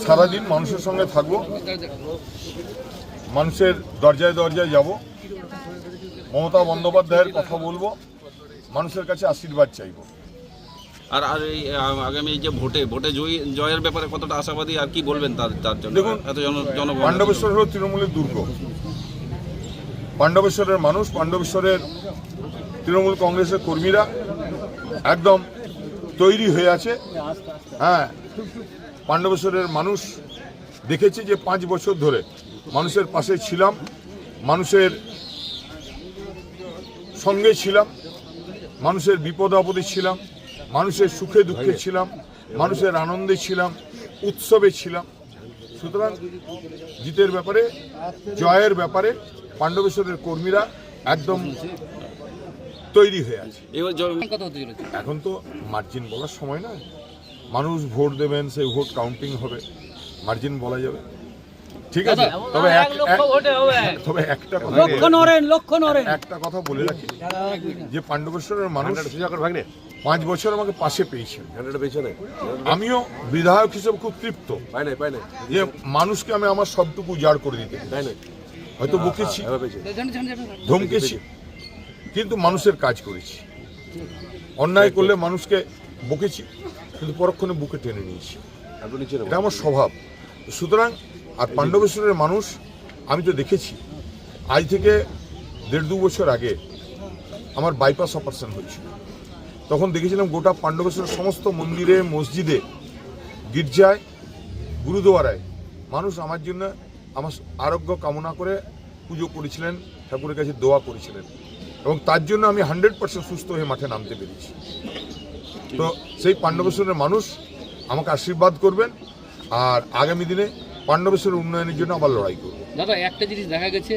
সারাদিন মানুষের সঙ্গে থাকবো, মানুষের দরজায় দরজায় যাব, মমতা বন্দ্যোপাধ্যায়ের কথা বলবো, মানুষের কাছে আশীর্বাদ চাইবো। আর আর এই আগামী যে ভোটে জয়ের ব্যাপারে কতটা আশাবাদী আর কি বলবেন তার জন্য? দেখুন, পাণ্ডবেশ্বর হল তৃণমূলের দুর্গ। পাণ্ডবেশ্বরের মানুষ, পাণ্ডবেশ্বরের তৃণমূল কংগ্রেসের কর্মীরা একদম তৈরি হয়ে আছে। হ্যাঁ, পাণ্ডবেশ্বরের মানুষ দেখেছে যে 5 বছর ধরে মানুষের পাশে ছিলাম, মানুষের সঙ্গে ছিলাম, মানুষের বিপদ আপদে ছিলাম, মানুষের সুখে দুঃখে ছিলাম, মানুষের আনন্দে ছিলাম, উৎসবে ছিলাম। সুতরাং জিতের ব্যাপারে, জয়ের ব্যাপারে পাণ্ডবেশ্বরের কর্মীরা একদম তৈরি হয়ে আছে। এখন তো মার্জিন বলার সময় নয়, মানুষ ভোট দেবেন, সেই ভোট কাউন্টিং হবে, মার্জিন বলা যাবে। ঠিক আছে, তবে একটা কথা বলে রাখি যে পাণ্ডবেশ্বরের মানুষ 5 বছর আমাকে পাশে পেয়েছেন। আমিও বিধায়ক হিসেবে খুব তৃপ্ত যে মানুষকে আমি আমার সবটুকু উজাড় করে দিতে, হয়তো বকেছি, ধমকেছি, কিন্তু মানুষের কাজ করেছি। অন্যায় করলে মানুষকে বকেছি, কিন্তু পরক্ষণে বুকে টেনে নিয়েছি। এটা আমার স্বভাব। সুতরাং আর পাণ্ডবেশ্বরের মানুষ আমি তো দেখেছি, আজ থেকে 1.5-2 বছর আগে আমার বাইপাস অপারেশন হয়েছিল। তখন দেখেছিলাম গোটা পাণ্ডবেশ্বরের সমস্ত মন্দিরে, মসজিদে, গির্জায়, গুরুদুয়ারায় মানুষ আমার জন্য, আমার আরোগ্য কামনা করে পুজো করেছিলেন, ঠাকুরের কাছে দোয়া করেছিলেন, এবং তার জন্য আমি 100% সুস্থ হয়ে মাঠে নামতে পেরেছি। তো সেই পাণ্ডবেশ্বরের মানুষ আমাকে আশীর্বাদ করবেন, আর আগামী দিনে পাণ্ডবেশ্বরের উন্নয়নের জন্য আবার লড়াই করব। দাদা, একটা জিনিস দেখা গেছে